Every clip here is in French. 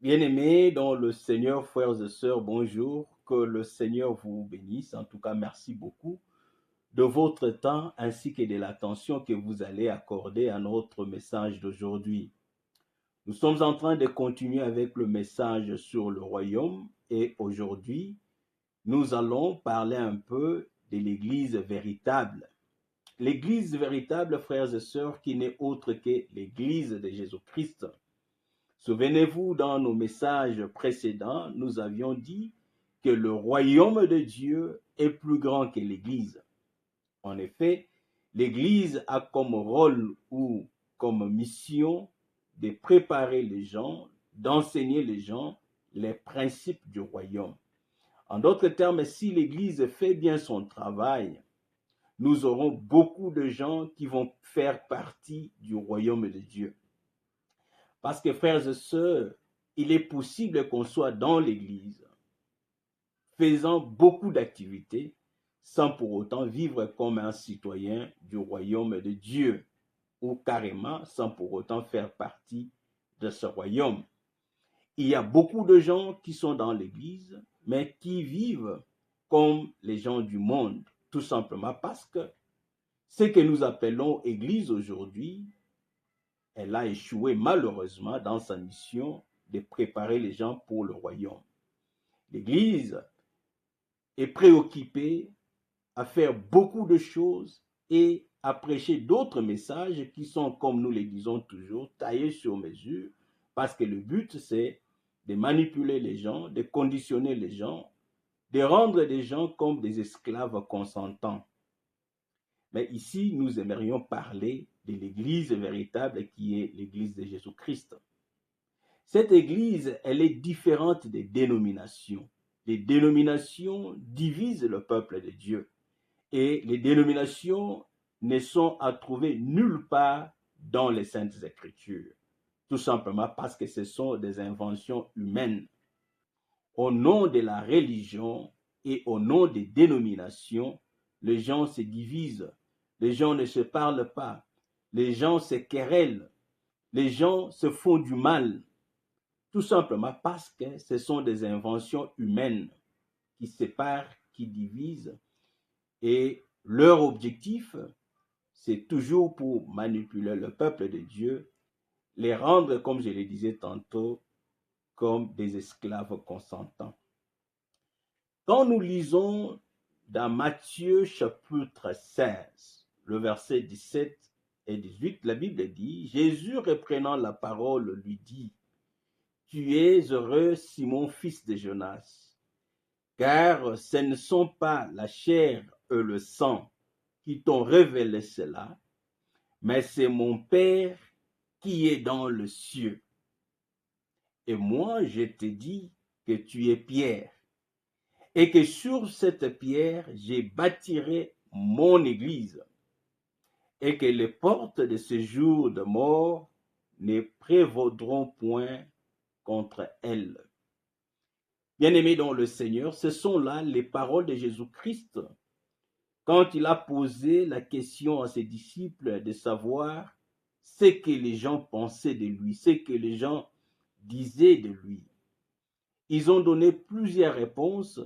Bien-aimés dans le Seigneur, frères et sœurs, bonjour. Que le Seigneur vous bénisse. En tout cas, merci beaucoup de votre temps ainsi que de l'attention que vous allez accorder à notre message d'aujourd'hui. Nous sommes en train de continuer avec le message sur le royaume et aujourd'hui, nous allons parler un peu de l'Église véritable. L'Église véritable, frères et sœurs, qui n'est autre que l'Église de Jésus-Christ. Souvenez-vous, dans nos messages précédents, nous avions dit que le royaume de Dieu est plus grand que l'Église. En effet, l'Église a comme rôle ou comme mission de préparer les gens, d'enseigner les gens les principes du royaume. En d'autres termes, si l'Église fait bien son travail, nous aurons beaucoup de gens qui vont faire partie du royaume de Dieu. Parce que, frères et sœurs, il est possible qu'on soit dans l'Église, faisant beaucoup d'activités, sans pour autant vivre comme un citoyen du royaume de Dieu, ou carrément sans pour autant faire partie de ce royaume. Il y a beaucoup de gens qui sont dans l'Église, mais qui vivent comme les gens du monde, tout simplement parce que ce que nous appelons Église aujourd'hui, elle a échoué malheureusement dans sa mission de préparer les gens pour le royaume. L'Église est préoccupée à faire beaucoup de choses et à prêcher d'autres messages qui sont, comme nous les disons toujours, taillés sur mesure, parce que le but, c'est de manipuler les gens, de conditionner les gens, de rendre les gens comme des esclaves consentants. Mais ici, nous aimerions parler de l'Église véritable qui est l'Église de Jésus-Christ. Cette Église, elle est différente des dénominations. Les dénominations divisent le peuple de Dieu. Et les dénominations ne sont à trouver nulle part dans les Saintes Écritures. Tout simplement parce que ce sont des inventions humaines. Au nom de la religion et au nom des dénominations, les gens se divisent. Les gens ne se parlent pas. Les gens se querellent. Les gens se font du mal. Tout simplement parce que ce sont des inventions humaines qui séparent, qui divisent. Et leur objectif, c'est toujours pour manipuler le peuple de Dieu, les rendre, comme je le disais tantôt, comme des esclaves consentants. Quand nous lisons dans Matthieu chapitre 16, le verset 17 et 18, la Bible dit, Jésus reprenant la parole lui dit, tu es heureux, Simon, fils de Jonas, car ce ne sont pas la chair et le sang qui t'ont révélé cela, mais c'est mon Père qui est dans le cieux. Et moi, je te dis que tu es Pierre, et que sur cette pierre, je bâtirai mon église, et que les portes de ce jour de mort ne prévaudront point contre elle. Bien-aimés dans le Seigneur, ce sont là les paroles de Jésus-Christ quand il a posé la question à ses disciples de savoir ce que les gens pensaient de lui, ce que les gens disaient de lui. Ils ont donné plusieurs réponses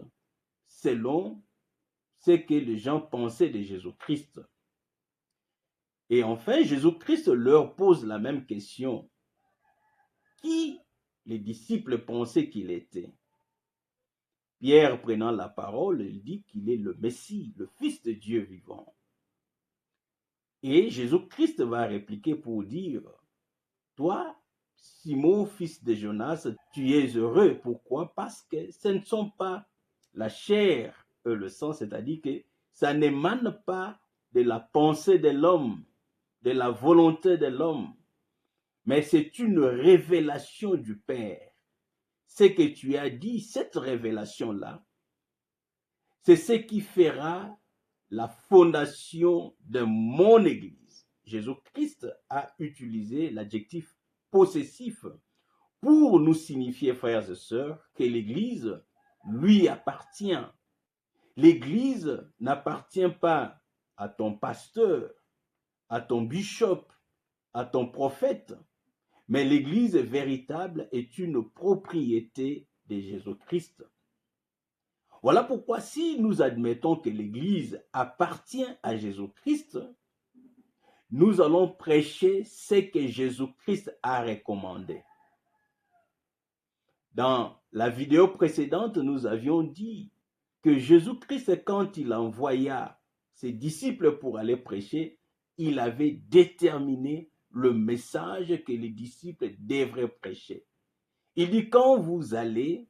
selon ce que les gens pensaient de Jésus-Christ. Et enfin, Jésus-Christ leur pose la même question. Qui les disciples pensaient qu'il était? Pierre, prenant la parole, il dit qu'il est le Messie, le Fils de Dieu vivant. Et Jésus-Christ va répliquer pour dire, toi, Simon, fils de Jonas, tu es heureux. Pourquoi? Parce que ce ne sont pas la chair et le sang, c'est-à-dire que ça n'émane pas de la pensée de l'homme, de la volonté de l'homme, mais c'est une révélation du Père. Ce que tu as dit, cette révélation-là, c'est ce qui fera la fondation de mon Église. Jésus-Christ a utilisé l'adjectif possessif pour nous signifier, frères et sœurs, que l'Église lui appartient. L'Église n'appartient pas à ton pasteur, à ton bishop, à ton prophète, Mais l'Église véritable est une propriété de Jésus-Christ. Voilà pourquoi si nous admettons que l'Église appartient à Jésus-Christ, nous allons prêcher ce que Jésus-Christ a recommandé. Dans la vidéo précédente, nous avions dit que Jésus-Christ, quand il envoya ses disciples pour aller prêcher, il avait déterminé le message que les disciples devraient prêcher. Il dit, quand vous allez,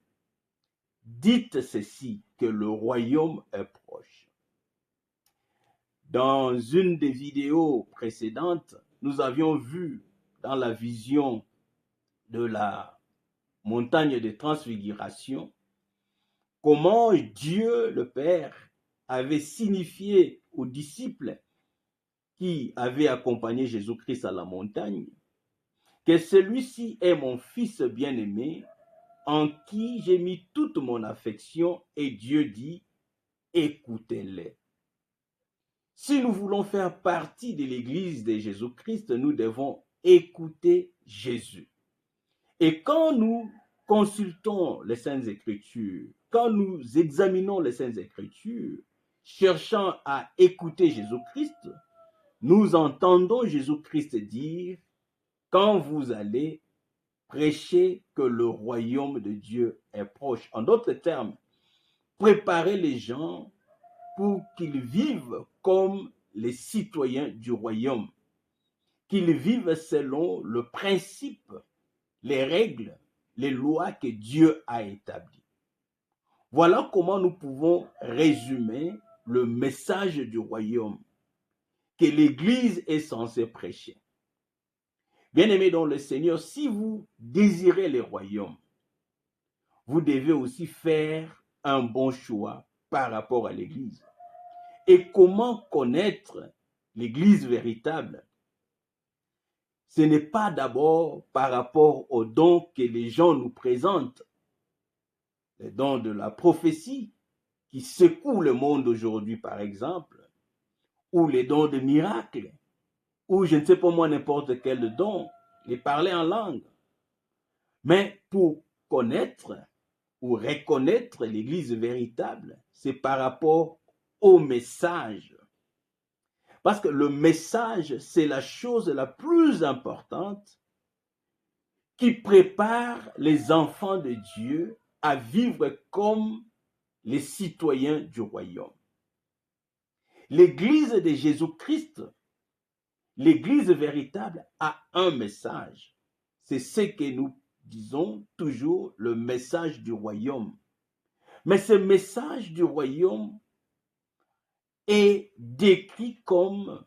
dites ceci, que le royaume est proche. Dans une des vidéos précédentes, nous avions vu dans la vision de la montagne de transfiguration comment Dieu le Père avait signifié aux disciples qui avaient accompagné Jésus-Christ à la montagne que celui-ci est mon fils bien-aimé en qui j'ai mis toute mon affection, et Dieu dit, écoutez-les. Si nous voulons faire partie de l'Église de Jésus-Christ, nous devons écouter Jésus. Et quand nous consultons les Saintes Écritures, quand nous examinons les Saintes Écritures, cherchant à écouter Jésus-Christ, nous entendons Jésus-Christ dire, quand vous allez prêcher que le royaume de Dieu est proche. En d'autres termes, préparez les gens pour qu'ils vivent comme les citoyens du royaume, qu'ils vivent selon le principe, les règles, les lois que Dieu a établies. Voilà comment nous pouvons résumer le message du royaume que l'Église est censée prêcher. Bien-aimés dans le Seigneur, si vous désirez le royaume, vous devez aussi faire un bon choix par rapport à l'Église. Et comment connaître l'Église véritable? Ce n'est pas d'abord par rapport aux dons que les gens nous présentent, les dons de la prophétie qui secouent le monde aujourd'hui par exemple, ou les dons de miracles, ou je ne sais pas moi n'importe quel don, les parler en langue. Mais pour connaître ou reconnaître l'Église véritable, c'est par rapport au message. Parce que le message, c'est la chose la plus importante qui prépare les enfants de Dieu à vivre comme les citoyens du royaume. L'Église de Jésus-Christ, l'Église véritable, a un message. C'est ce que nous disons toujours, le message du royaume. Mais ce message du royaume est décrit comme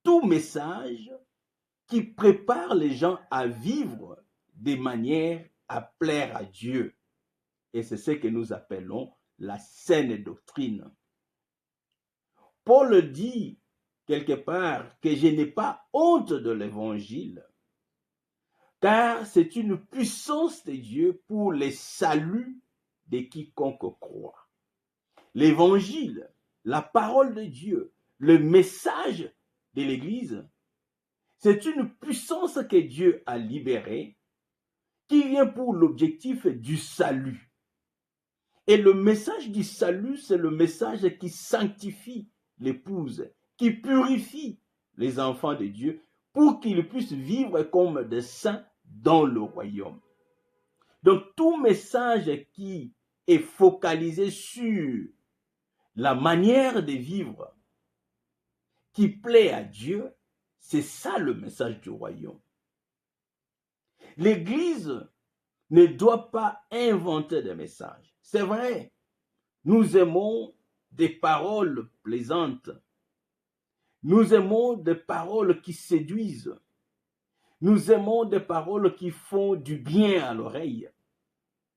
tout message qui prépare les gens à vivre de manière à plaire à Dieu. Et c'est ce que nous appelons la saine doctrine. Paul dit quelque part que je n'ai pas honte de l'évangile, car c'est une puissance de Dieu pour le salut de quiconque croit. L'évangile, la parole de Dieu, le message de l'Église, c'est une puissance que Dieu a libérée qui vient pour l'objectif du salut. Et le message du salut, c'est le message qui sanctifie l'épouse, qui purifie les enfants de Dieu pour qu'ils puissent vivre comme des saints dans le royaume. Donc tout message qui est focalisé sur la manière de vivre qui plaît à Dieu, c'est ça le message du royaume. L'Église ne doit pas inventer des messages. C'est vrai, nous aimons des paroles plaisantes. Nous aimons des paroles qui séduisent. Nous aimons des paroles qui font du bien à l'oreille.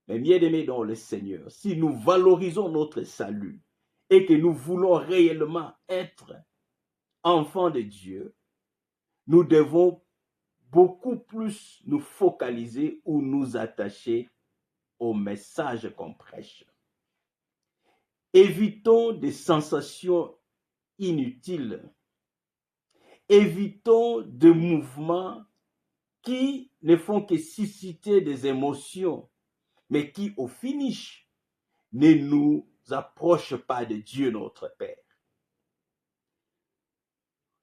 Mais bien-aimés dans le Seigneur, si nous valorisons notre salut et que nous voulons réellement être enfants de Dieu, nous devons beaucoup plus nous focaliser ou nous attacher au message qu'on prêche. Évitons des sensations inutiles. Évitons des mouvements qui ne font que susciter des émotions, mais qui, au finish, ne nous approchent pas de Dieu notre Père.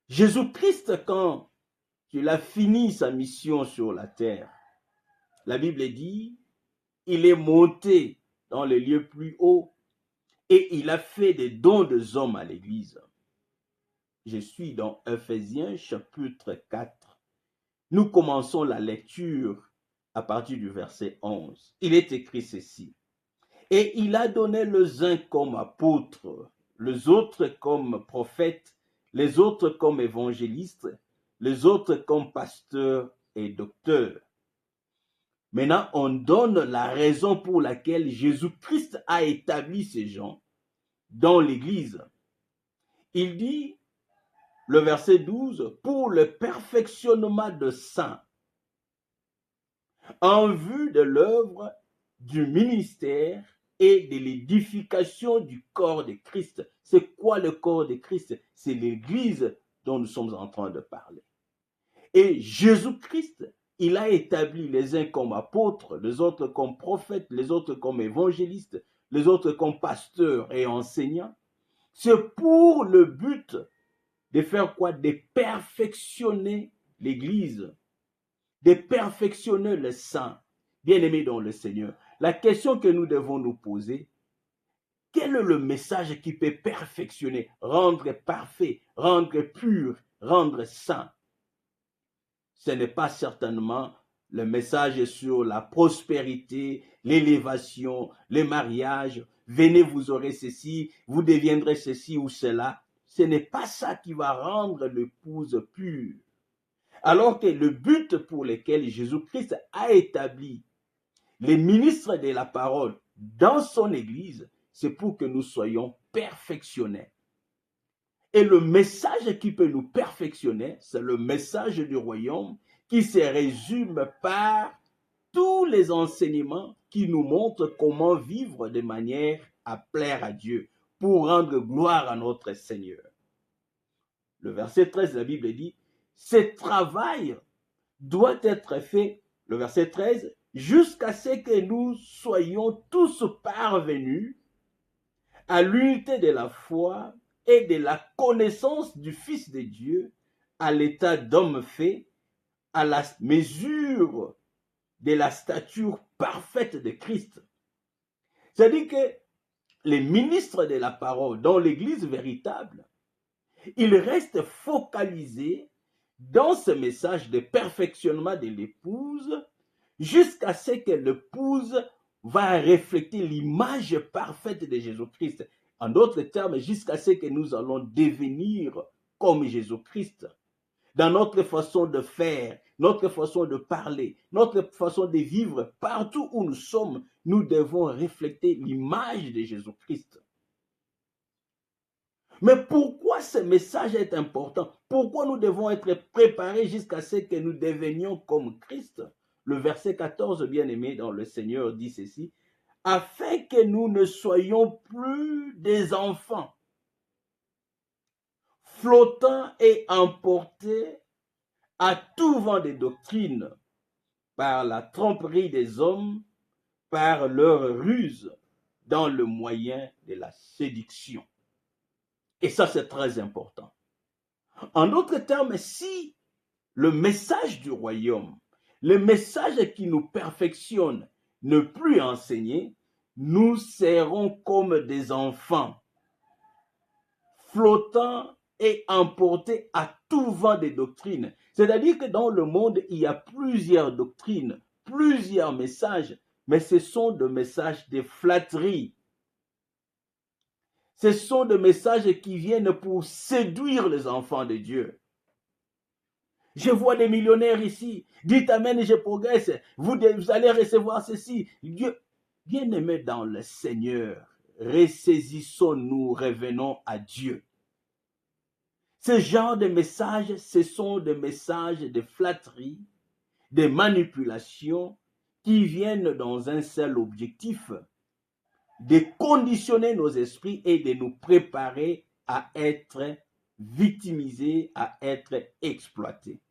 Jésus-Christ, quand il a fini sa mission sur la terre, la Bible dit, il est monté dans les lieux plus hauts et il a fait des dons des hommes à l'Église. Je suis dans Ephésiens chapitre 4. Nous commençons la lecture à partir du verset 11. Il est écrit ceci. Et il a donné les uns comme apôtres, les autres comme prophètes, les autres comme évangélistes, les autres comme pasteurs et docteurs. Maintenant, on donne la raison pour laquelle Jésus-Christ a établi ces gens dans l'Église. Il dit, le verset 12, pour le perfectionnement de saints, en vue de l'œuvre du ministère et de l'édification du corps de Christ. C'est quoi le corps de Christ? C'est l'Église dont nous sommes en train de parler. Et Jésus-Christ, il a établi les uns comme apôtres, les autres comme prophètes, les autres comme évangélistes, les autres comme pasteurs et enseignants. C'est pour le but de faire quoi? De perfectionner l'Église, de perfectionner les saints, bien-aimés dans le Seigneur. La question que nous devons nous poser, quel est le message qui peut perfectionner, rendre parfait, rendre pur, rendre saint? Ce n'est pas certainement le message sur la prospérité, l'élévation, le mariage. Venez, vous aurez ceci, vous deviendrez ceci ou cela. Ce n'est pas ça qui va rendre l'épouse pure. Alors que le but pour lequel Jésus-Christ a établi les ministres de la parole dans son Église, c'est pour que nous soyons perfectionnés. Et le message qui peut nous perfectionner, c'est le message du royaume qui se résume par tous les enseignements qui nous montrent comment vivre de manière à plaire à Dieu, pour rendre gloire à notre Seigneur. Le verset 13, la Bible dit, ce travail doit être fait, le verset 13, jusqu'à ce que nous soyons tous parvenus à l'unité de la foi et de la connaissance du Fils de Dieu, à l'état d'homme fait, à la mesure de la stature parfaite de Christ. C'est-à-dire que les ministres de la parole dans l'Église véritable, ils restent focalisés dans ce message de perfectionnement de l'épouse jusqu'à ce que l'épouse va refléter l'image parfaite de Jésus-Christ. En d'autres termes, jusqu'à ce que nous allons devenir comme Jésus-Christ. Dans notre façon de faire, notre façon de parler, notre façon de vivre, partout où nous sommes, nous devons refléter l'image de Jésus-Christ. Mais pourquoi ce message est important? Pourquoi nous devons être préparés jusqu'à ce que nous devenions comme Christ? Le verset 14, bien-aimé dans le Seigneur, dit ceci, afin que nous ne soyons plus des enfants, flottants et emportés à tout vent de doctrine, par la tromperie des hommes, par leur ruse, dans le moyen de la séduction. Et ça, c'est très important. En d'autres termes, si le message du royaume, le message qui nous perfectionne, ne plus enseigné, nous serons comme des enfants, flottants et emportés à tout vent de doctrines. C'est-à-dire que dans le monde, il y a plusieurs doctrines, plusieurs messages, mais ce sont des messages de flatterie. Ce sont des messages qui viennent pour séduire les enfants de Dieu. Je vois des millionnaires ici. Dites amen, je progresse. Vous allez recevoir ceci. Dieu, bien-aimés dans le Seigneur, ressaisissons-nous, revenons à Dieu. Ce genre de messages, ce sont des messages de flatterie, de manipulation qui viennent dans un seul objectif, de conditionner nos esprits et de nous préparer à être victimisés, à être exploités.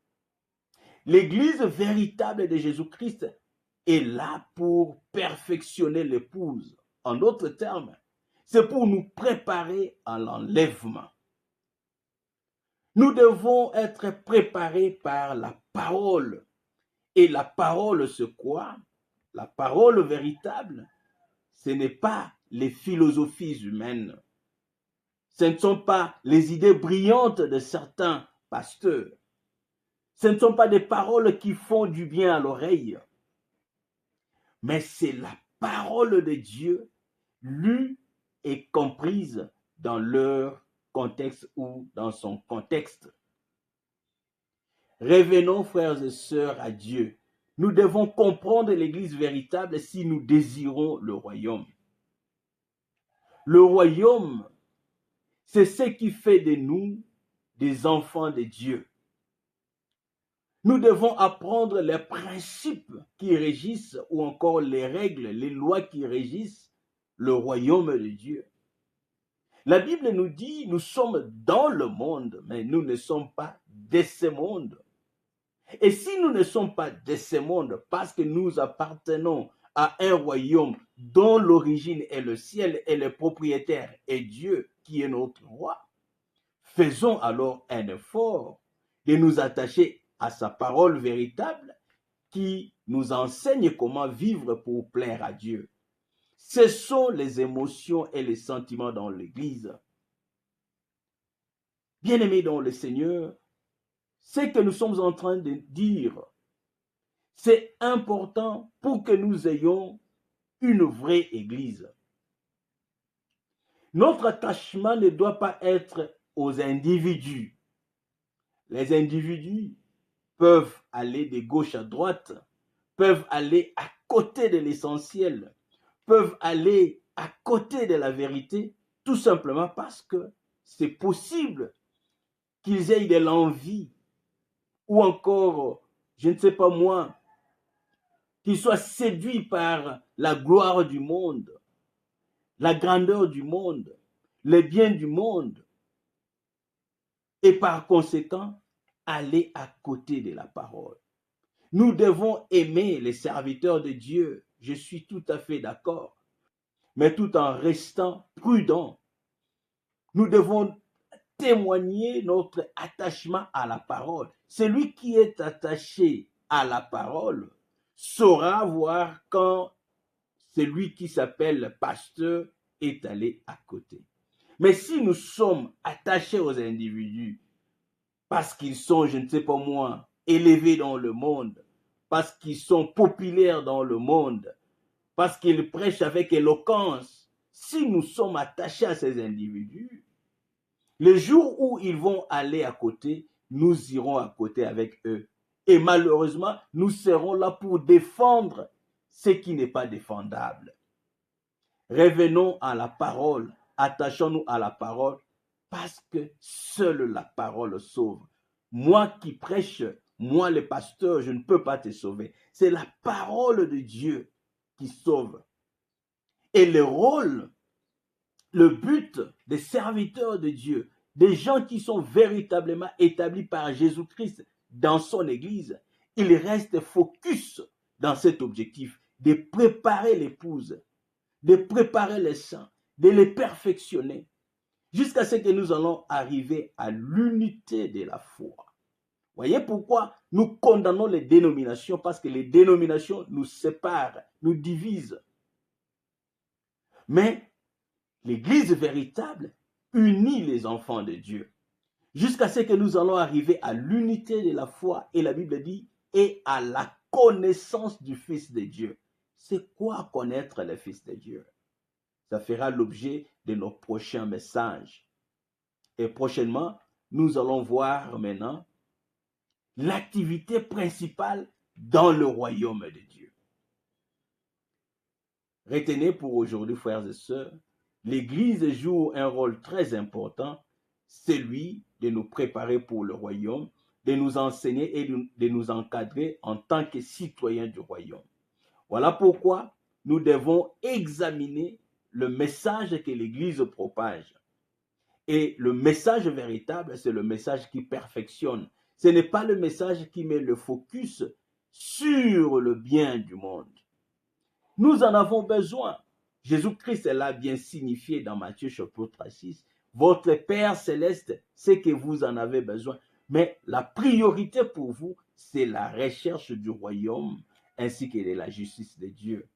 L'Église véritable de Jésus-Christ est là pour perfectionner l'épouse. En d'autres termes, c'est pour nous préparer à l'enlèvement. Nous devons être préparés par la parole. Et la parole, c'est quoi? La parole véritable, ce n'est pas les philosophies humaines. Ce ne sont pas les idées brillantes de certains pasteurs. Ce ne sont pas des paroles qui font du bien à l'oreille. Mais c'est la parole de Dieu lue et comprise dans leur contexte ou dans son contexte. Revenons, frères et sœurs, à Dieu. Nous devons comprendre l'Église véritable si nous désirons le royaume. Le royaume, c'est ce qui fait de nous des enfants de Dieu. Nous devons apprendre les principes qui régissent ou encore les règles, les lois qui régissent le royaume de Dieu. La Bible nous dit, nous sommes dans le monde, mais nous ne sommes pas de ce monde. Et si nous ne sommes pas de ce monde, parce que nous appartenons à un royaume dont l'origine est le ciel et le propriétaire est Dieu, qui est notre roi, faisons alors un effort de nous attacher à sa parole véritable qui nous enseigne comment vivre pour plaire à Dieu. Ce sont les émotions et les sentiments dans l'Église. Bien-aimés dans le Seigneur, ce que nous sommes en train de dire, c'est important pour que nous ayons une vraie Église. Notre attachement ne doit pas être aux individus. Les individus peuvent aller de gauche à droite, peuvent aller à côté de l'essentiel, peuvent aller à côté de la vérité, tout simplement parce que c'est possible qu'ils aient de l'envie ou encore, je ne sais pas moi, qu'ils soient séduits par la gloire du monde, la grandeur du monde, les biens du monde, et par conséquent, aller à côté de la parole. Nous devons aimer les serviteurs de Dieu, je suis tout à fait d'accord, mais tout en restant prudents. Nous devons témoigner notre attachement à la parole. Celui qui est attaché à la parole saura voir quand celui qui s'appelle pasteur est allé à côté. Mais si nous sommes attachés aux individus parce qu'ils sont, je ne sais pas moi, élevés dans le monde, parce qu'ils sont populaires dans le monde, parce qu'ils prêchent avec éloquence, si nous sommes attachés à ces individus, le jour où ils vont aller à côté, nous irons à côté avec eux. Et malheureusement, nous serons là pour défendre ce qui n'est pas défendable. Revenons à la parole, attachons-nous à la parole, parce que seule la parole sauve. Moi qui prêche, moi le pasteur, je ne peux pas te sauver. C'est la parole de Dieu qui sauve. Et le rôle, le but des serviteurs de Dieu, des gens qui sont véritablement établis par Jésus-Christ dans son Église, ils restent focus dans cet objectif de préparer l'épouse, de préparer les saints, de les perfectionner, jusqu'à ce que nous allons arriver à l'unité de la foi. Voyez pourquoi nous condamnons les dénominations, parce que les dénominations nous séparent, nous divisent. Mais l'Église véritable unit les enfants de Dieu, jusqu'à ce que nous allons arriver à l'unité de la foi, et la Bible dit, et à la connaissance du Fils de Dieu. C'est quoi connaître le Fils de Dieu? Ça fera l'objet de nos prochains messages. Et prochainement, nous allons voir maintenant l'activité principale dans le royaume de Dieu. Retenez pour aujourd'hui, frères et sœurs, l'Église joue un rôle très important, celui de nous préparer pour le royaume, de nous enseigner et de nous encadrer en tant que citoyens du royaume. Voilà pourquoi nous devons examiner le message que l'Église propage. Et le message véritable, c'est le message qui perfectionne. Ce n'est pas le message qui met le focus sur le bien du monde. Nous en avons besoin. Jésus-Christ l'a bien signifié dans Matthieu chapitre 6. Votre Père céleste sait que vous en avez besoin. Mais la priorité pour vous, c'est la recherche du royaume ainsi que de la justice de Dieu.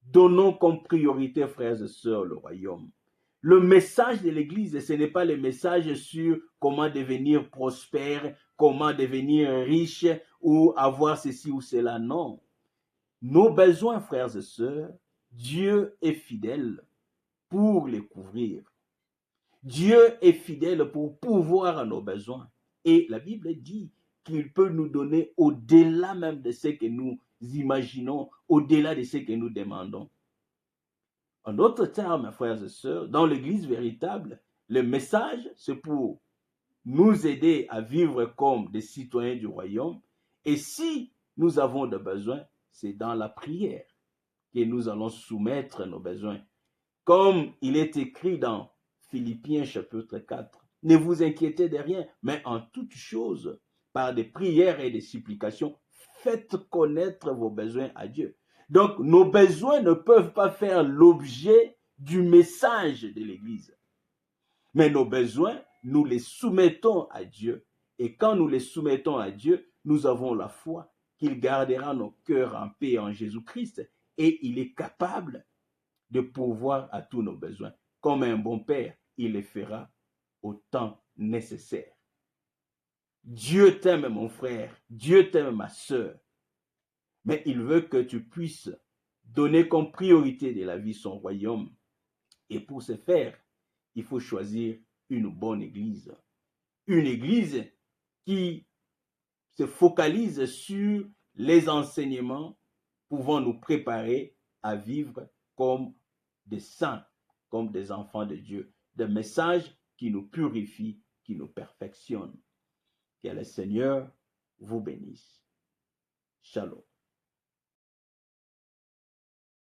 Donnons comme priorité, frères et sœurs, le royaume. Le message de l'Église, ce n'est pas le message sur comment devenir prospère, comment devenir riche ou avoir ceci ou cela. Non. Nos besoins, frères et sœurs, Dieu est fidèle pour les couvrir. Dieu est fidèle pour pourvoir à nos besoins. Et la Bible dit qu'il peut nous donner au-delà même de ce que nous imaginons, au-delà de ce que nous demandons. En d'autres termes, frères et sœurs, dans l'Église véritable, le message, c'est pour nous aider à vivre comme des citoyens du royaume. Et si nous avons des besoins, c'est dans la prière que nous allons soumettre nos besoins. Comme il est écrit dans Philippiens chapitre 4, ne vous inquiétez de rien, mais en toutes choses, par des prières et des supplications, faites connaître vos besoins à Dieu. Donc, nos besoins ne peuvent pas faire l'objet du message de l'Église. Mais nos besoins, nous les soumettons à Dieu. Et quand nous les soumettons à Dieu, nous avons la foi qu'il gardera nos cœurs en paix en Jésus-Christ et il est capable de pourvoir à tous nos besoins. Comme un bon père, il les fera au temps nécessaire. Dieu t'aime, mon frère. Dieu t'aime, ma sœur. Mais il veut que tu puisses donner comme priorité de la vie son royaume. Et pour ce faire, il faut choisir une bonne église. Une église qui se focalise sur les enseignements pouvant nous préparer à vivre comme des saints, comme des enfants de Dieu. Des messages qui nous purifient, qui nous perfectionnent. Que le Seigneur vous bénisse. Shalom.